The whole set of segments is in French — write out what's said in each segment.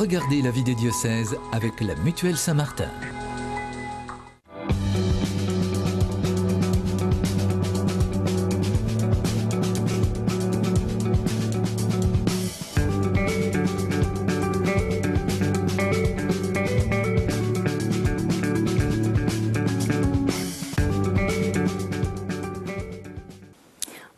Regardez la vie des diocèses avec la Mutuelle Saint-Martin.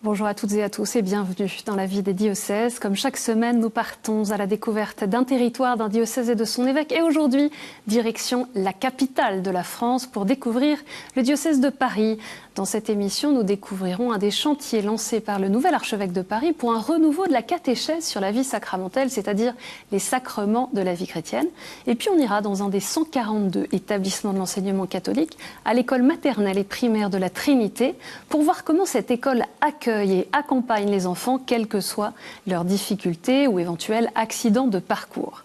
Bonjour à toutes et à tous et bienvenue dans la vie des diocèses. Comme chaque semaine, nous partons à la découverte d'un territoire, d'un diocèse et de son évêque. Et aujourd'hui, direction la capitale de la France pour découvrir le diocèse de Paris. Dans cette émission, nous découvrirons un des chantiers lancés par le nouvel archevêque de Paris pour un renouveau de la catéchèse sur la vie sacramentelle, c'est-à-dire les sacrements de la vie chrétienne. Et puis on ira dans un des 142 établissements de l'enseignement catholique, à l'école maternelle et primaire de la Trinité, pour voir comment cette école accueille et accompagne les enfants, quelles que soient leurs difficultés ou éventuels accidents de parcours.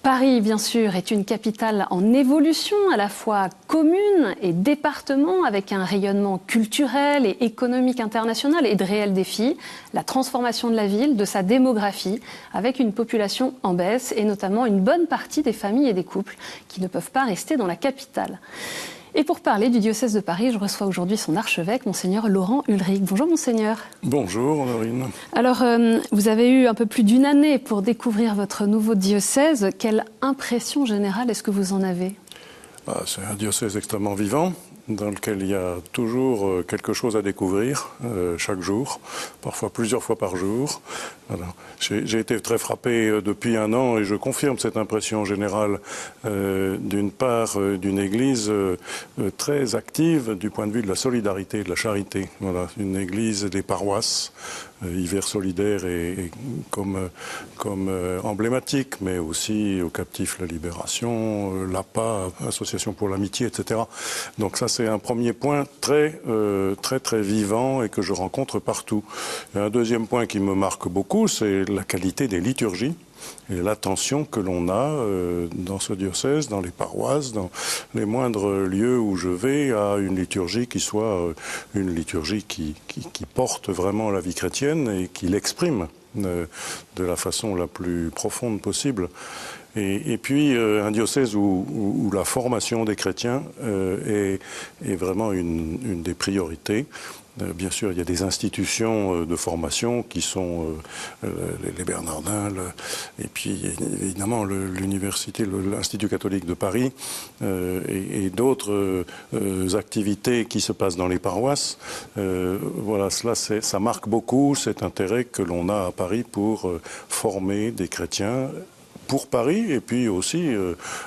Paris, bien sûr, est une capitale en évolution, à la fois commune et département, avec un rayonnement culturel et économique international et de réels défis. La transformation de la ville, de sa démographie, avec une population en baisse et notamment une bonne partie des familles et des couples qui ne peuvent pas rester dans la capitale. Et pour parler du diocèse de Paris, je reçois aujourd'hui son archevêque, Monseigneur Laurent Ulrich. Bonjour Monseigneur. Bonjour Honorine. Alors, vous avez eu un peu plus d'une année pour découvrir votre nouveau diocèse. Quelle impression générale est-ce que vous en avez ? C'est un diocèse extrêmement vivant, dans lequel il y a toujours quelque chose à découvrir chaque jour, parfois plusieurs fois par jour. Alors, j'ai été très frappé depuis un an et je confirme cette impression générale d'une part d'une église très active du point de vue de la solidarité et de la charité. Voilà, une église des paroisses, Hiver solidaire et comme emblématique, mais aussi au Captif la Libération, l'APA, Association pour l'amitié, etc. Donc ça c'est un premier point très vivant et que je rencontre partout. Et un deuxième point qui me marque beaucoup, c'est la qualité des liturgies et l'attention que l'on a dans ce diocèse, dans les paroisses, dans les moindres lieux où je vais, à une liturgie qui soit une liturgie qui porte vraiment la vie chrétienne et qui l'exprime de la façon la plus profonde possible. Et puis un diocèse où la formation des chrétiens est vraiment une des priorités. Bien sûr, il y a des institutions de formation qui sont les Bernardins, et puis évidemment l'université, l'Institut catholique de Paris et d'autres activités qui se passent dans les paroisses. Voilà, ça marque beaucoup cet intérêt que l'on a à Paris pour former des chrétiens pour Paris et puis aussi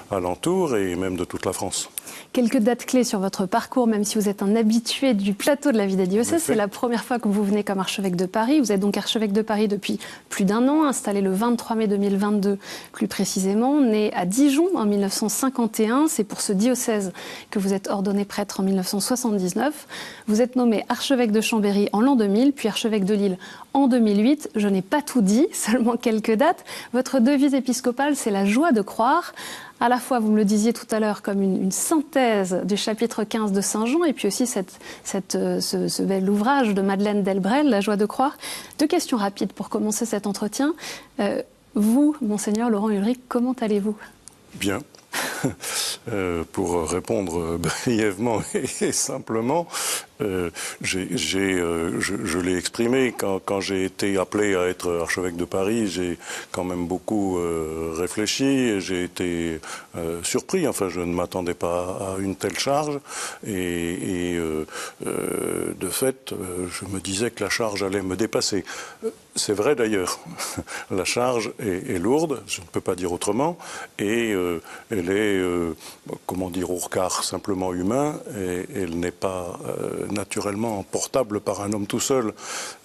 alentour et même de toute la France. Quelques dates clés sur votre parcours, même si vous êtes un habitué du plateau de la vie des diocèses. C'est la première fois que vous venez comme archevêque de Paris. Vous êtes donc archevêque de Paris depuis plus d'un an, installé le 23 mai 2022 plus précisément, né à Dijon en 1951. C'est pour ce diocèse que vous êtes ordonné prêtre en 1979. Vous êtes nommé archevêque de Chambéry en l'an 2000, puis archevêque de Lille en 2008. Je n'ai pas tout dit, seulement quelques dates. Votre devise épiscopale, c'est la joie de croire. À la fois, vous me le disiez tout à l'heure, comme une synthèse du chapitre 15 de Saint Jean, et puis aussi ce bel ouvrage de Madeleine Delbrel, La joie de croire. Deux questions rapides pour commencer cet entretien. Vous, Monseigneur Laurent Ulrich, comment allez-vous ? Bien. Pour répondre brièvement et simplement, je l'ai exprimé quand j'ai été appelé à être archevêque de Paris. J'ai quand même beaucoup réfléchi et j'ai été surpris. Enfin, je ne m'attendais pas à une telle charge et de fait, je me disais que la charge allait me dépasser. C'est vrai d'ailleurs. La charge est lourde, je ne peux pas dire autrement, et elle est, comment dire, au regard simplement humain, et elle n'est pas naturellement portable par un homme tout seul.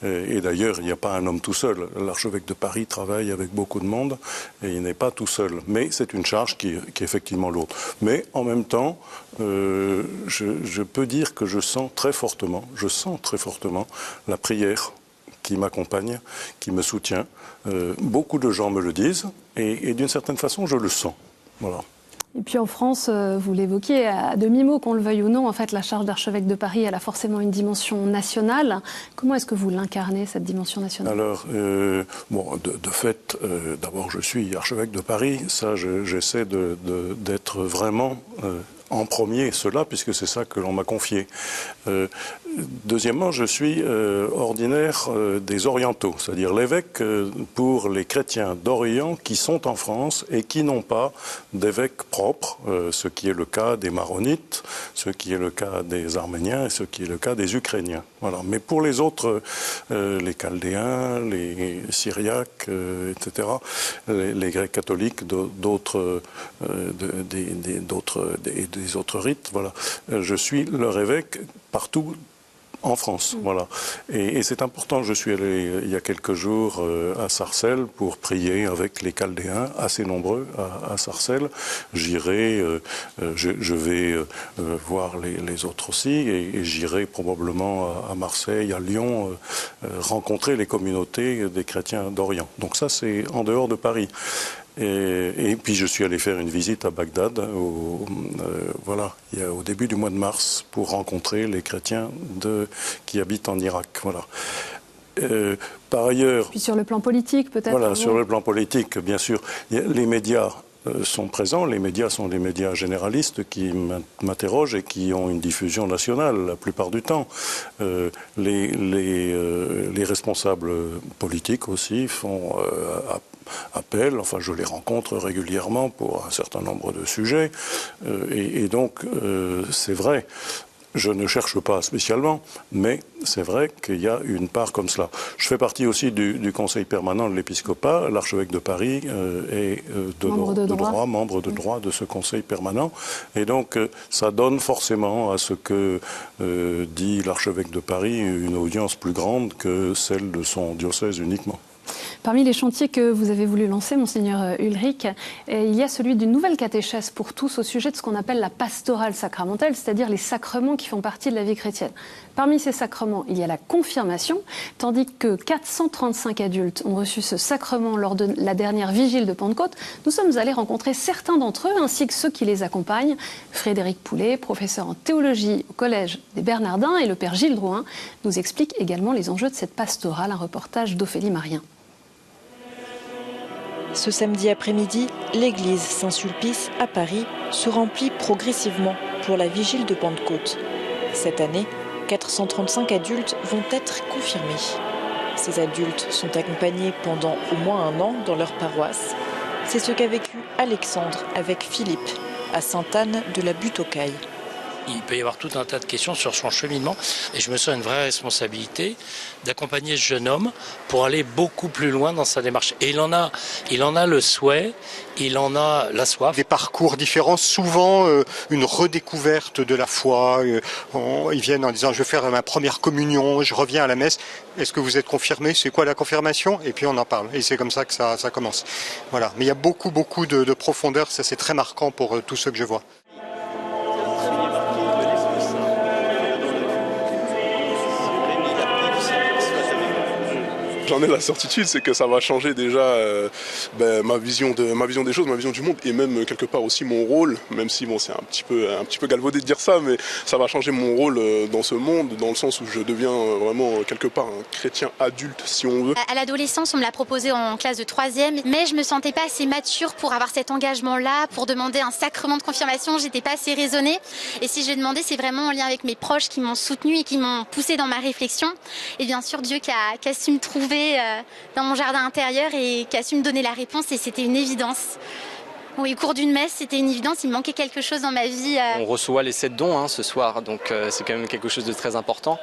Et d'ailleurs, il n'y a pas un homme tout seul. L'archevêque de Paris travaille avec beaucoup de monde, et il n'est pas tout seul. Mais c'est une charge qui est effectivement lourde. Mais en même temps, je peux dire que je sens très fortement la prière qui m'accompagne, qui me soutient. Beaucoup de gens me le disent et d'une certaine façon, je le sens. Voilà. Et puis en France, vous l'évoquiez à demi-mot, qu'on le veuille ou non, en fait, la charge d'archevêque de Paris, elle a forcément une dimension nationale. Comment est-ce que vous l'incarnez, cette dimension nationale? Alors, de fait, d'abord, je suis archevêque de Paris. Ça, j'essaie d'être vraiment en premier cela, puisque c'est ça que l'on m'a confié. Deuxièmement, je suis ordinaire des orientaux, c'est-à-dire l'évêque pour les chrétiens d'Orient qui sont en France et qui n'ont pas d'évêque propre, ce qui est le cas des Maronites, ce qui est le cas des Arméniens et ce qui est le cas des Ukrainiens. Voilà. Mais pour les autres, les Chaldéens, les Syriaques, etc., les Grecs catholiques, des autres rites, voilà, je suis leur évêque partout en France, voilà. Et c'est important. Je suis allé il y a quelques jours à Sarcelles pour prier avec les Chaldéens, assez nombreux à Sarcelles. J'irai, je vais voir les autres aussi, et j'irai probablement à Marseille, à Lyon, rencontrer les communautés des chrétiens d'Orient. Donc ça, c'est en dehors de Paris. Et puis je suis allé faire une visite à Bagdad au début du mois de mars pour rencontrer les chrétiens qui habitent en Irak. Voilà. Par ailleurs... Puis sur le plan politique peut-être. Voilà, sur le plan politique, bien sûr. Les médias sont présents. Les médias sont des médias généralistes qui m'interrogent et qui ont une diffusion nationale la plupart du temps. Les responsables politiques aussi font appel, enfin je les rencontre régulièrement pour un certain nombre de sujets, et donc c'est vrai, je ne cherche pas spécialement, mais c'est vrai qu'il y a une part comme cela. Je fais partie aussi du conseil permanent de l'épiscopat. L'archevêque de Paris est membre de droit de ce conseil permanent, et donc ça donne forcément à ce que dit l'archevêque de Paris une audience plus grande que celle de son diocèse uniquement. Parmi les chantiers que vous avez voulu lancer, Monseigneur Ulrich, il y a celui d'une nouvelle catéchèse pour tous au sujet de ce qu'on appelle la pastorale sacramentelle, c'est-à-dire les sacrements qui font partie de la vie chrétienne. Parmi ces sacrements, il y a la confirmation, tandis que 435 adultes ont reçu ce sacrement lors de la dernière vigile de Pentecôte. Nous sommes allés rencontrer certains d'entre eux, ainsi que ceux qui les accompagnent. Frédéric Poulet, professeur en théologie au Collège des Bernardins, et le père Gilles Drouin nous explique également les enjeux de cette pastorale, un reportage d'Ophélie Marien. Ce samedi après-midi, l'église Saint-Sulpice à Paris se remplit progressivement pour la vigile de Pentecôte. Cette année, 435 adultes vont être confirmés. Ces adultes sont accompagnés pendant au moins un an dans leur paroisse. C'est ce qu'a vécu Alexandre avec Philippe à Sainte-Anne de la Butte aux Cailles. Il peut y avoir tout un tas de questions sur son cheminement, et je me sens une vraie responsabilité d'accompagner ce jeune homme pour aller beaucoup plus loin dans sa démarche. Et il en a le souhait, il en a la soif. Des parcours différents, souvent une redécouverte de la foi. Ils viennent en disant je vais faire ma première communion, je reviens à la messe. Est-ce que vous êtes confirmé? C'est quoi la confirmation? Et puis on en parle. Et c'est comme ça que ça commence. Voilà. Mais il y a beaucoup de profondeur, ça c'est très marquant pour tous ceux que je vois. J'en ai la certitude, c'est que ça va changer déjà ma vision des choses, ma vision du monde, et même quelque part aussi mon rôle, même si bon, c'est un petit peu galvaudé de dire ça, mais ça va changer mon rôle dans ce monde, dans le sens où je deviens vraiment quelque part un chrétien adulte, si on veut. À l'adolescence, on me l'a proposé en classe de 3e, mais je me sentais pas assez mature pour avoir cet engagement-là, pour demander un sacrement de confirmation, j'étais pas assez raisonnée. Et si j'ai demandé, c'est vraiment en lien avec mes proches qui m'ont soutenue et qui m'ont poussée dans ma réflexion. Et bien sûr, Dieu qui a su me trouver dans mon jardin intérieur et qui a su me donner la réponse, et c'était une évidence. Oui, au cours d'une messe, c'était une évidence, il me manquait quelque chose dans ma vie. On reçoit les 7 dons ce soir, donc c'est quand même quelque chose de très important.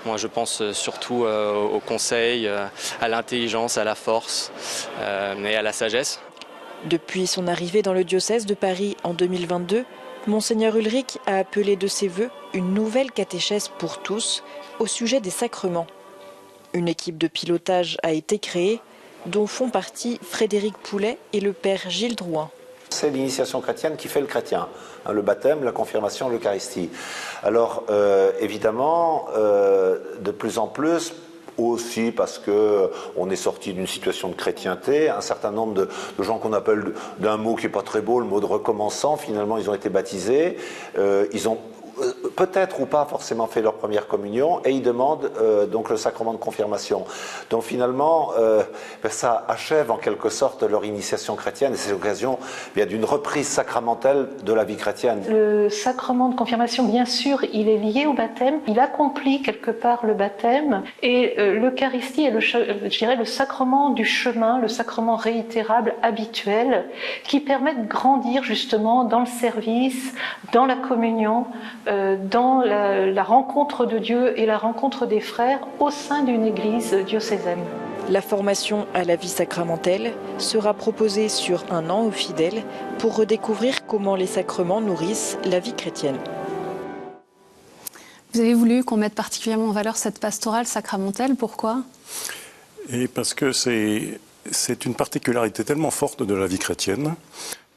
Moi je pense surtout au conseil, à l'intelligence, à la force et à la sagesse. Depuis son arrivée dans le diocèse de Paris en 2022, Monseigneur Ulrich a appelé de ses vœux une nouvelle catéchèse pour tous au sujet des sacrements. Une équipe de pilotage a été créée, dont font partie Frédéric Poulet et le père Gilles Drouin. C'est l'initiation chrétienne qui fait le chrétien, le baptême, la confirmation, l'Eucharistie. Alors évidemment, de plus en plus, aussi parce qu'on est sorti d'une situation de chrétienté. Un certain nombre de gens qu'on appelle d'un mot qui n'est pas très beau, le mot de recommençant, finalement ils ont été baptisés. Ils ont peut-être ou pas forcément fait leur première communion et ils demandent donc le sacrement de confirmation. Donc finalement, ça achève en quelque sorte leur initiation chrétienne et c'est l'occasion d'une reprise sacramentelle de la vie chrétienne. Le sacrement de confirmation, bien sûr, il est lié au baptême, il accomplit quelque part le baptême et l'Eucharistie est je dirais le sacrement du chemin, le sacrement réitérable, habituel, qui permet de grandir justement dans le service, dans la communion, dans la rencontre de Dieu et la rencontre des frères au sein d'une église diocésaine. La formation à la vie sacramentelle sera proposée sur 1 an aux fidèles pour redécouvrir comment les sacrements nourrissent la vie chrétienne. Vous avez voulu qu'on mette particulièrement en valeur cette pastorale sacramentelle, pourquoi ? Et parce que c'est une particularité tellement forte de la vie chrétienne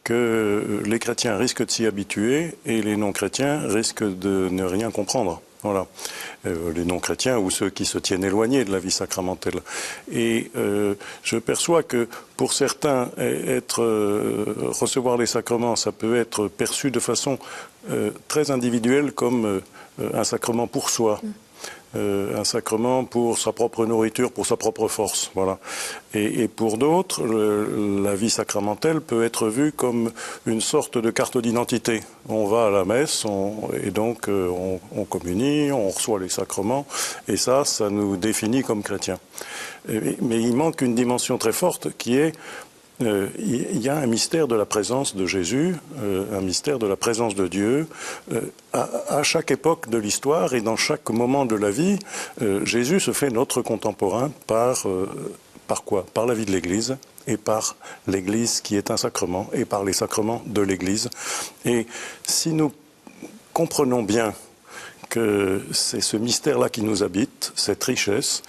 que les chrétiens risquent de s'y habituer et les non-chrétiens risquent de ne rien comprendre. Voilà. Les non-chrétiens ou ceux qui se tiennent éloignés de la vie sacramentelle. Et je perçois que pour certains, recevoir les sacrements, ça peut être perçu de façon très individuelle comme un sacrement pour soi. Un sacrement pour sa propre nourriture, pour sa propre force, voilà. Et pour d'autres, la vie sacramentelle peut être vue comme une sorte de carte d'identité. On va à la messe, et donc on communie, on reçoit les sacrements, et ça nous définit comme chrétiens. Mais il manque une dimension très forte qui est il y a un mystère de la présence de Jésus, un mystère de la présence de Dieu. À chaque époque de l'histoire et dans chaque moment de la vie, Jésus se fait notre contemporain par quoi ? Par la vie de l'Église et par l'Église qui est un sacrement et par les sacrements de l'Église. Et si nous comprenons bien que c'est ce mystère-là qui nous habite, cette richesse,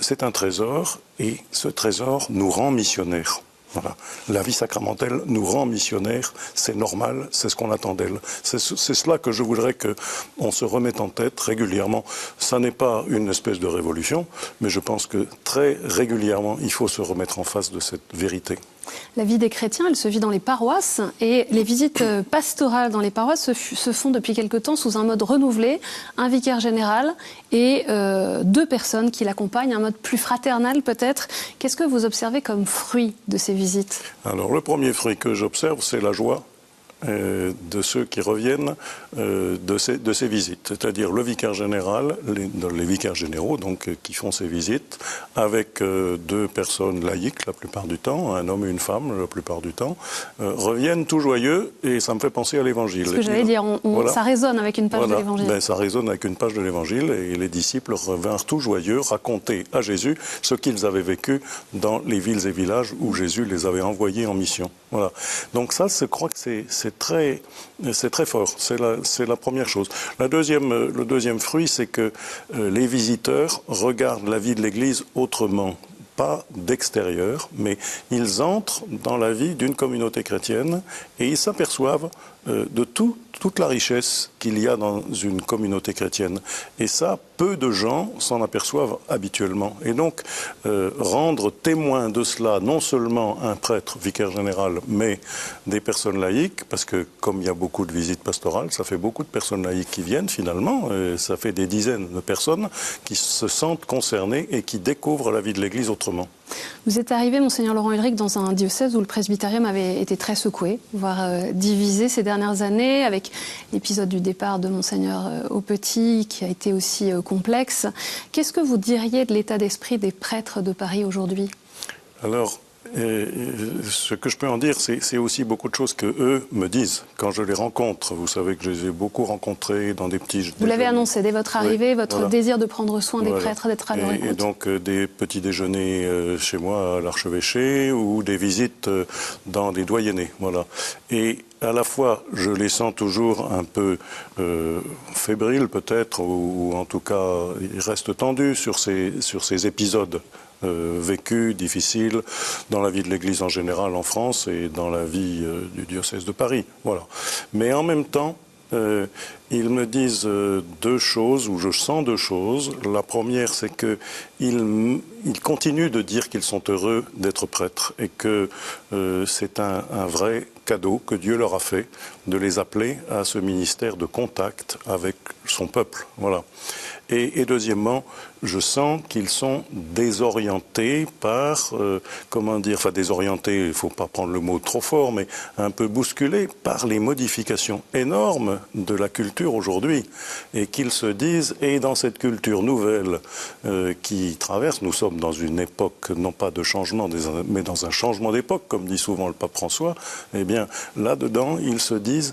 c'est un trésor et ce trésor nous rend missionnaires. Voilà. La vie sacramentelle nous rend missionnaires, c'est normal, c'est ce qu'on attend d'elle. C'est cela que je voudrais qu'on se remette en tête régulièrement. Ça n'est pas une espèce de révolution, mais je pense que très régulièrement, il faut se remettre en face de cette vérité. La vie des chrétiens, elle se vit dans les paroisses et les visites pastorales dans les paroisses se font depuis quelque temps sous un mode renouvelé, un vicaire général et 2 personnes qui l'accompagnent, un mode plus fraternel peut-être. Qu'est-ce que vous observez comme fruit de ces visites ? Alors le premier fruit que j'observe, c'est la joie de ceux qui reviennent de ces visites, c'est-à-dire le vicaire général, les vicaires généraux donc qui font ces visites avec 2 personnes laïques la plupart du temps, un homme et une femme la plupart du temps, reviennent tout joyeux et ça me fait penser à l'Évangile. Ce que j'allais dire, voilà. Ça résonne avec une page de l'Évangile. Ben, ça résonne avec une page de l'Évangile et les disciples revinrent tout joyeux raconter à Jésus ce qu'ils avaient vécu dans les villes et villages où Jésus les avait envoyés en mission. Voilà. Donc ça, je crois que c'est très fort. C'est la première chose. Le deuxième fruit, c'est que les visiteurs regardent la vie de l'Église autrement. Pas d'extérieur, mais ils entrent dans la vie d'une communauté chrétienne et ils s'aperçoivent de toute la richesse qu'il y a dans une communauté chrétienne. Et ça, peu de gens s'en aperçoivent habituellement. Et donc, rendre témoin de cela, non seulement un prêtre, vicaire général, mais des personnes laïques, parce que comme il y a beaucoup de visites pastorales, ça fait beaucoup de personnes laïques qui viennent finalement, ça fait des dizaines de personnes qui se sentent concernées et qui découvrent la vie de l'Église autrement. Vous êtes arrivé, Monseigneur Laurent Ulrich, dans un diocèse où le presbytérium avait été très secoué, voire divisé ces dernières années, avec l'épisode du départ de Monseigneur Aupetit, qui a été aussi complexe. Qu'est-ce que vous diriez de l'état d'esprit des prêtres de Paris aujourd'hui ? Alors, ce que je peux en dire, c'est aussi beaucoup de choses que eux me disent quand je les rencontre. Vous savez que je les ai beaucoup rencontrés dans des petits... Vous l'avez annoncé dès votre arrivée, votre désir de prendre soin des prêtres, d'être à leur écoute. Et donc des petits déjeuners chez moi à l'archevêché ou des visites dans des doyennés. Voilà. Et à la fois, je les sens toujours un peu fébriles peut-être, ou en tout cas, ils restent tendus sur ces épisodes vécus, difficiles, dans la vie de l'Église en général en France et dans la vie du diocèse de Paris. Voilà. Mais en même temps, ils me disent deux choses, ou je sens deux choses. La première, c'est qu'ils continuent de dire qu'ils sont heureux d'être prêtres et que c'est un vrai cadeau que Dieu leur a fait de les appeler à ce ministère de contact avec son peuple. Voilà. Et deuxièmement, je sens qu'ils sont désorientés par, désorientés, il ne faut pas prendre le mot trop fort, mais un peu bousculés par les modifications énormes de la culture aujourd'hui. Et qu'ils se disent, et dans cette culture nouvelle qui traverse, nous sommes dans une époque, non pas de changement, mais dans un changement d'époque, comme dit souvent le pape François, eh bien, là-dedans, ils se disent,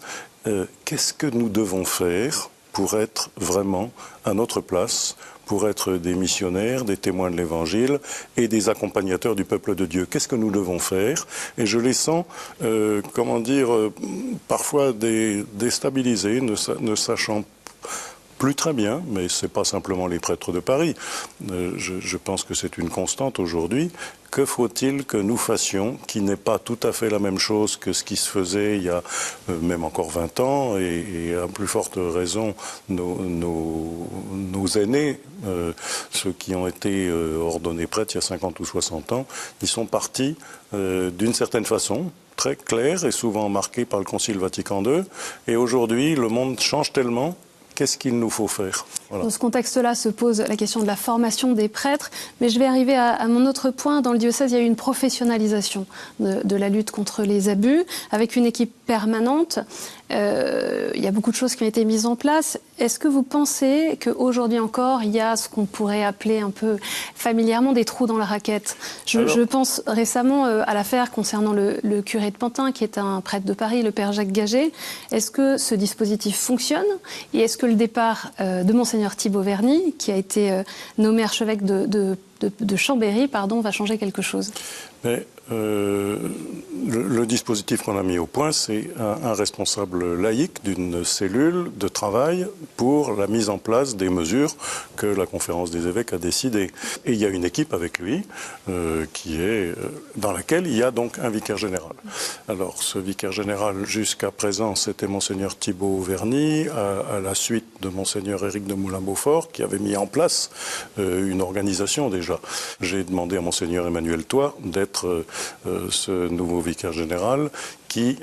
qu'est-ce que nous devons faire pour être vraiment à notre place, pour être des missionnaires, des témoins de l'Évangile et des accompagnateurs du peuple de Dieu. Qu'est-ce que nous devons faire? Et je les sens, parfois déstabilisés, ne sachant plus très bien, mais ce n'est pas simplement les prêtres de Paris. Je pense que c'est une constante aujourd'hui. Que faut-il que nous fassions qui n'est pas tout à fait la même chose que ce qui se faisait il y a même encore 20 ans et à plus forte raison nos aînés, ceux qui ont été ordonnés prêtres il y a 50 ou 60 ans, ils sont partis d'une certaine façon, très claire et souvent marquée par le Concile Vatican II. Et aujourd'hui, le monde change tellement. Qu'est-ce qu'il nous faut faire? Voilà. Dans ce contexte-là se pose la question de la formation des prêtres, mais je vais arriver à mon autre point. Dans le diocèse, il y a eu une professionnalisation de la lutte contre les abus, avec une équipe permanente. Il y a beaucoup de choses qui ont été mises en place. Est-ce que vous pensez qu'aujourd'hui encore, il y a ce qu'on pourrait appeler un peu familièrement des trous dans la raquette? Je pense récemment à l'affaire concernant le curé de Pantin, qui est un prêtre de Paris, le père Jacques Gaget. Est-ce que ce dispositif fonctionne? Et est-ce que le départ de Monseigneur Thibaut Verny, qui a été nommé archevêque de Chambéry, va changer quelque chose? Mais le dispositif qu'on a mis au point, c'est un responsable laïque d'une cellule de travail pour la mise en place des mesures que la conférence des évêques a décidées. Et il y a une équipe avec lui dans laquelle il y a donc un vicaire général. Alors ce vicaire général, jusqu'à présent, c'était Monseigneur Thibaut Verny, à la suite de Monseigneur Éric de Moulin-Beaufort, qui avait mis en place une organisation déjà. J'ai demandé à Monseigneur Emmanuel Toit d'être ce nouveau vicaire général qui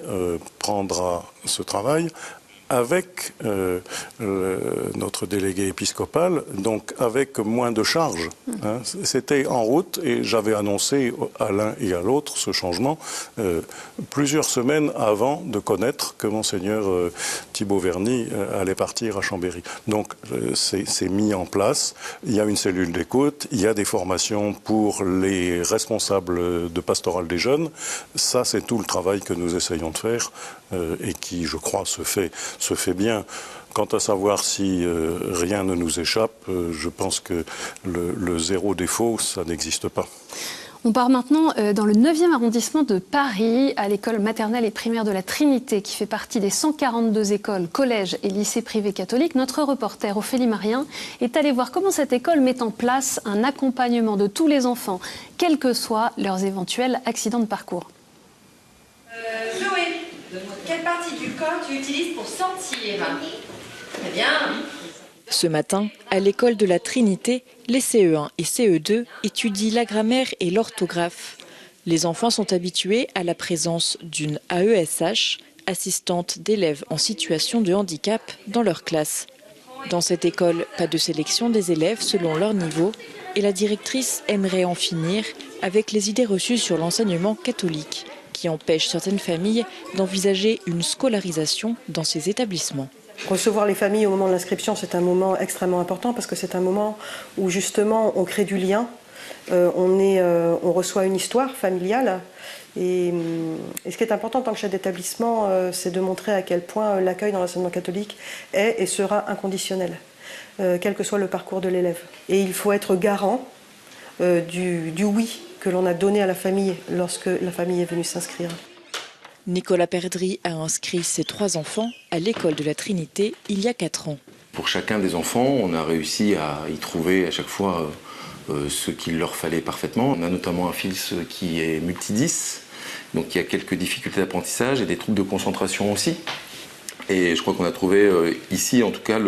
prendra ce travail avec notre délégué épiscopal, donc avec moins de charges. Hein. C'était en route et j'avais annoncé à l'un et à l'autre ce changement plusieurs semaines avant de connaître que Monseigneur Thibaut Verny allait partir à Chambéry. Donc c'est mis en place. Il y a une cellule d'écoute, il y a des formations pour les responsables de pastoral des jeunes. Ça, c'est tout le travail que nous essayons de faire et qui, je crois, se fait bien. Quant à savoir si rien ne nous échappe, je pense que le zéro défaut, ça n'existe pas. On part maintenant dans le 9e arrondissement de Paris, à l'école maternelle et primaire de la Trinité, qui fait partie des 142 écoles, collèges et lycées privés catholiques. Notre reporter Ophélie Marien est allé voir comment cette école met en place un accompagnement de tous les enfants, quels que soient leurs éventuels accidents de parcours. Zoé, quelle partie du corps tu utilises pour sentir? Très bien. Ce matin, à l'école de la Trinité, les CE1 et CE2 étudient la grammaire et l'orthographe. Les enfants sont habitués à la présence d'une AESH, assistante d'élèves en situation de handicap, dans leur classe. Dans cette école, pas de sélection des élèves selon leur niveau et la directrice aimerait en finir avec les idées reçues sur l'enseignement catholique, qui empêchent certaines familles d'envisager une scolarisation dans ces établissements. Recevoir les familles au moment de l'inscription, c'est un moment extrêmement important parce que c'est un moment où justement on crée du lien, on reçoit une histoire familiale et ce qui est important en tant que chef d'établissement, c'est de montrer à quel point l'accueil dans l'enseignement catholique est et sera inconditionnel, quel que soit le parcours de l'élève. Et il faut être garant du oui que l'on a donné à la famille lorsque la famille est venue s'inscrire. Nicolas Perdry a inscrit ses 3 enfants à l'école de la Trinité il y a 4 ans. Pour chacun des enfants, on a réussi à y trouver à chaque fois ce qu'il leur fallait parfaitement. On a notamment un fils qui est multi-10, donc qui a quelques difficultés d'apprentissage et des troubles de concentration aussi. Et je crois qu'on a trouvé ici, en tout cas,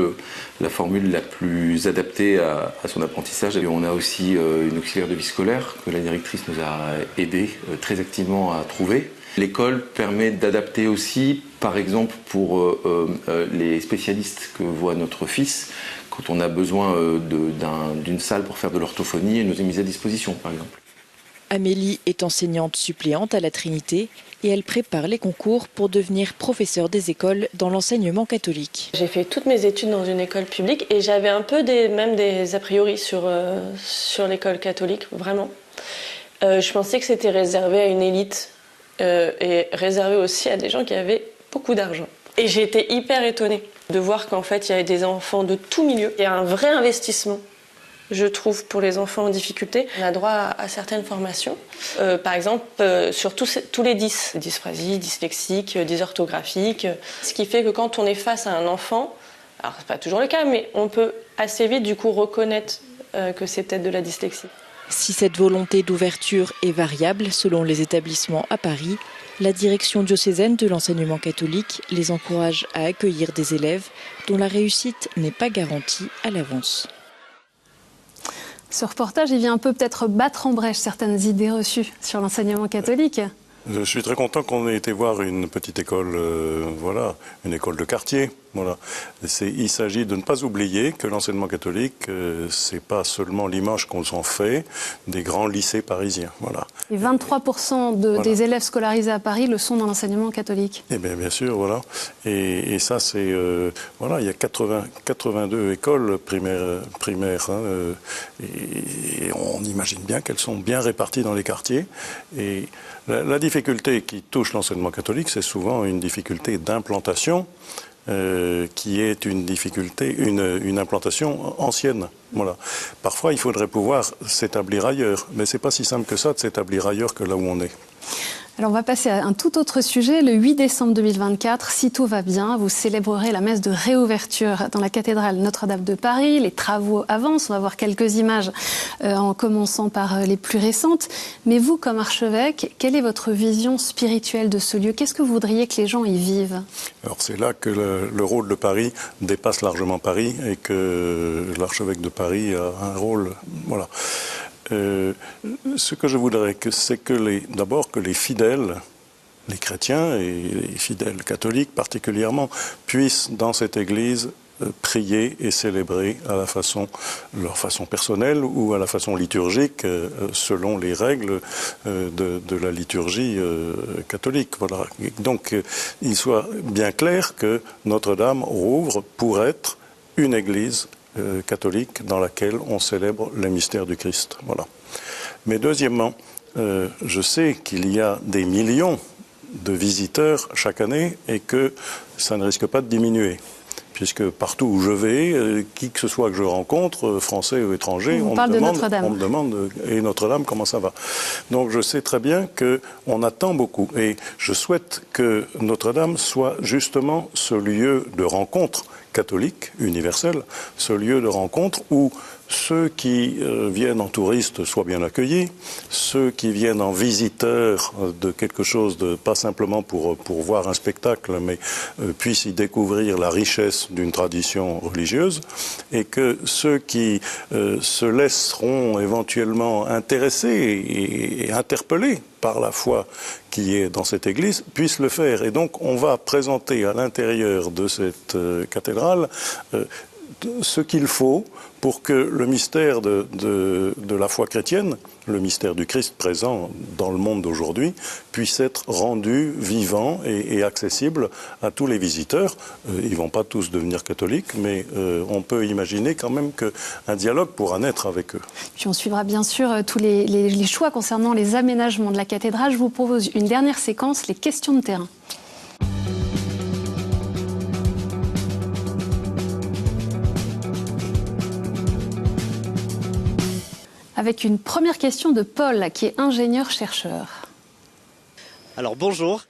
la formule la plus adaptée à son apprentissage. Et on a aussi une auxiliaire de vie scolaire que la directrice nous a aidé très activement à trouver. L'école permet d'adapter aussi, par exemple, pour les spécialistes que voit notre fils, quand on a besoin d'une salle pour faire de l'orthophonie, elle nous est mise à disposition, par exemple. Amélie est enseignante suppléante à la Trinité et elle prépare les concours pour devenir professeure des écoles dans l'enseignement catholique. J'ai fait toutes mes études dans une école publique et j'avais un peu des a priori sur l'école catholique, vraiment. Je pensais que c'était réservé à une élite et réservé aussi à des gens qui avaient beaucoup d'argent. Et j'ai été hyper étonnée de voir qu'en fait il y avait des enfants de tout milieu. Il y a un vrai investissement, je trouve, pour les enfants en difficulté. On a droit à certaines formations, par exemple sur tous les dysphasies, dyslexiques, dysorthographiques, ce qui fait que quand on est face à un enfant, alors c'est pas toujours le cas, mais on peut assez vite du coup reconnaître que c'est peut-être de la dyslexie. Si cette volonté d'ouverture est variable selon les établissements à Paris, la direction diocésaine de l'enseignement catholique les encourage à accueillir des élèves dont la réussite n'est pas garantie à l'avance. Ce reportage, il vient un peu peut-être battre en brèche certaines idées reçues sur l'enseignement catholique. Je suis très content qu'on ait été voir une petite école, une école de quartier. Voilà. Il s'agit de ne pas oublier que l'enseignement catholique, c'est pas seulement l'image qu'on s'en fait des grands lycées parisiens. Voilà. Et 23% des élèves scolarisés à Paris le sont dans l'enseignement catholique. Eh bien sûr, voilà. Et ça, c'est il y a 82 écoles primaires, et on imagine bien qu'elles sont bien réparties dans les quartiers. Et la difficulté qui touche l'enseignement catholique, c'est souvent une difficulté d'implantation. Qui est une implantation ancienne. Voilà. Parfois, il faudrait pouvoir s'établir ailleurs, mais c'est pas si simple que ça de s'établir ailleurs que là où on est. Alors on va passer à un tout autre sujet. Le 8 décembre 2024, si tout va bien, vous célébrerez la messe de réouverture dans la cathédrale Notre-Dame de Paris. Les travaux avancent, on va voir quelques images en commençant par les plus récentes. Mais vous, comme archevêque, quelle est votre vision spirituelle de ce lieu? Qu'est-ce que vous voudriez que les gens y vivent? Alors c'est là que le rôle de Paris dépasse largement Paris et que l'archevêque de Paris a un rôle... Voilà. Ce que je voudrais, c'est que d'abord que les fidèles, les chrétiens et les fidèles catholiques particulièrement, puissent dans cette église prier et célébrer à leur façon personnelle ou à la façon liturgique, selon les règles de la liturgie catholique. Voilà. Donc, il soit bien clair que Notre-Dame rouvre pour être une église catholique dans laquelle on célèbre les mystères du Christ. Voilà. Mais deuxièmement, je sais qu'il y a des millions de visiteurs chaque année et que ça ne risque pas de diminuer. Puisque partout où je vais, qui que ce soit que je rencontre, français ou étranger, on me demande, et Notre-Dame, comment ça va? Donc je sais très bien qu'on attend beaucoup. Et je souhaite que Notre-Dame soit justement ce lieu de rencontre catholique, universel, ce lieu de rencontre où ceux qui viennent en touristes soient bien accueillis, ceux qui viennent en visiteurs de quelque chose de pas simplement pour voir un spectacle, mais puissent y découvrir la richesse d'une tradition religieuse, et que ceux qui se laisseront éventuellement intéresser et interpellés par la foi qui est dans cette église, puissent le faire. Et donc on va présenter à l'intérieur de cette cathédrale ce qu'il faut pour que le mystère de la foi chrétienne, le mystère du Christ présent dans le monde d'aujourd'hui, puisse être rendu vivant et accessible à tous les visiteurs. Ils ne vont pas tous devenir catholiques, mais on peut imaginer quand même qu'un dialogue pourra naître avec eux. Puis on suivra bien sûr tous les choix concernant les aménagements de la cathédrale. Je vous propose une dernière séquence, les questions de terrain. Avec une première question de Paul, qui est ingénieur-chercheur. Alors bonjour,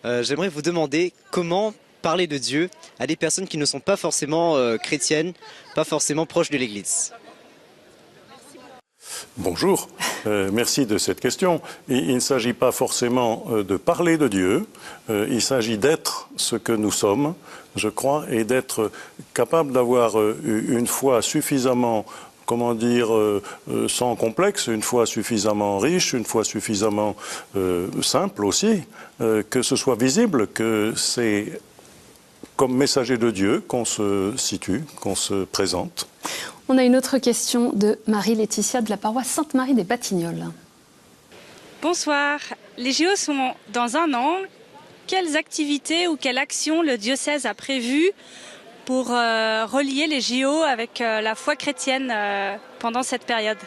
j'aimerais vous demander comment parler de Dieu à des personnes qui ne sont pas forcément chrétiennes, pas forcément proches de l'Église. Bonjour. Merci de cette question. Il ne s'agit pas forcément de parler de Dieu, il s'agit d'être ce que nous sommes, je crois, et d'être capable d'avoir une foi suffisamment, comment dire, sans complexe, une foi suffisamment riche, une foi suffisamment simple aussi, que ce soit visible, que c'est comme messager de Dieu qu'on se situe, qu'on se présente. On a une autre question de Marie-Laetitia de la paroisse Sainte-Marie des Batignolles. Bonsoir. Les JO sont dans un an. Quelles activités ou quelles actions le diocèse a prévues pour relier les JO avec la foi chrétienne pendant cette période?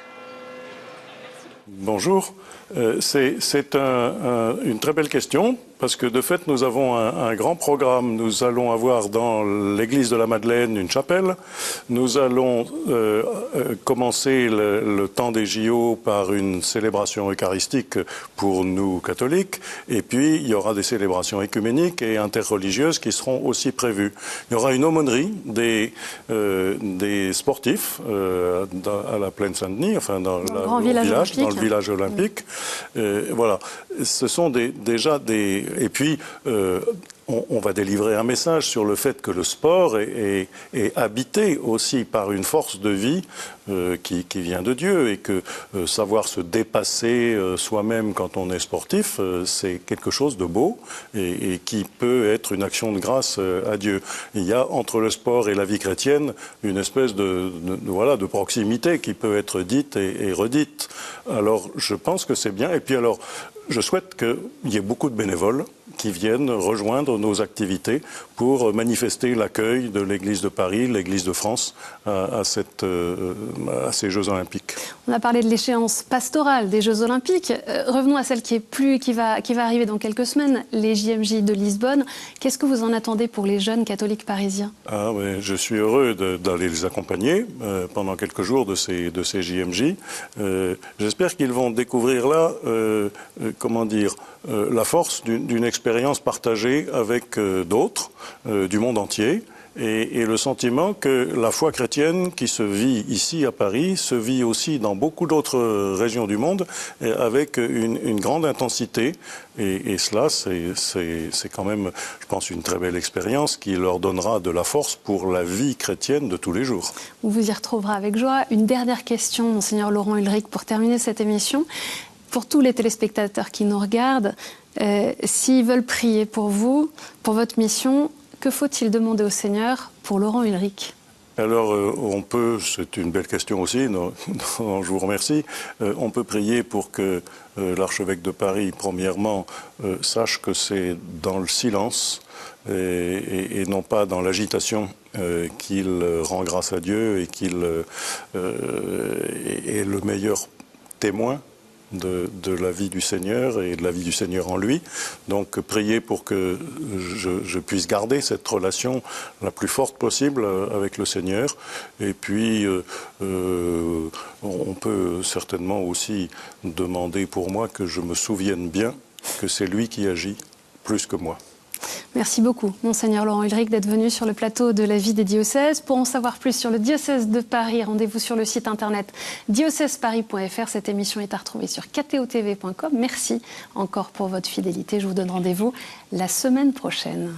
Bonjour. C'est une très belle question. Parce que de fait, nous avons un grand programme. Nous allons avoir dans l'église de la Madeleine une chapelle. Nous allons commencer le temps des JO par une célébration eucharistique pour nous catholiques. Et puis, il y aura des célébrations écuméniques et interreligieuses qui seront aussi prévues. Il y aura une aumônerie des sportifs à la Plaine Saint-Denis, enfin dans le village olympique. Voilà. Ce sont déjà des... Et puis, on va délivrer un message sur le fait que le sport est habité aussi par une force de vie qui vient de Dieu et que savoir se dépasser soi-même quand on est sportif, c'est quelque chose de beau et qui peut être une action de grâce à Dieu. Il y a entre le sport et la vie chrétienne une espèce de proximité qui peut être dite et redite. Alors, je pense que c'est bien. Et puis alors, je souhaite qu'il y ait beaucoup de bénévoles qui viennent rejoindre nos activités pour manifester l'accueil de l'Église de Paris, l'Église de France à ces Jeux Olympiques. On a parlé de l'échéance pastorale des Jeux Olympiques. Revenons à celle qui va arriver dans quelques semaines, les JMJ de Lisbonne. Qu'est-ce que vous en attendez pour les jeunes catholiques parisiens? Je suis heureux d'aller les accompagner pendant quelques jours de ces JMJ. J'espère qu'ils vont découvrir là, la force d'une expérience partagée avec d'autres du monde entier et le sentiment que la foi chrétienne qui se vit ici à Paris se vit aussi dans beaucoup d'autres régions du monde avec une grande intensité et cela c'est quand même, je pense, une très belle expérience qui leur donnera de la force pour la vie chrétienne de tous les jours. On vous y retrouvera avec joie. Une dernière question, Monseigneur Laurent Ulrich, pour terminer cette émission. Pour tous les téléspectateurs qui nous regardent, s'ils veulent prier pour vous, pour votre mission, que faut-il demander au Seigneur pour Laurent Ulrich? Alors, c'est une belle question aussi, je vous remercie. On peut prier pour que l'archevêque de Paris, premièrement, sache que c'est dans le silence et non pas dans l'agitation qu'il rend grâce à Dieu et qu'il est le meilleur témoin de la vie du Seigneur et de la vie du Seigneur en lui. Donc priez pour que je puisse garder cette relation la plus forte possible avec le Seigneur. Et puis on peut certainement aussi demander pour moi que je me souvienne bien que c'est lui qui agit plus que moi. Merci beaucoup, Monseigneur Laurent Ulrich, d'être venu sur le plateau de La Vie des Diocèses. Pour en savoir plus sur le diocèse de Paris, rendez-vous sur le site internet diocèseparis.fr. Cette émission est à retrouver sur ktotv.com. Merci encore pour votre fidélité. Je vous donne rendez-vous la semaine prochaine.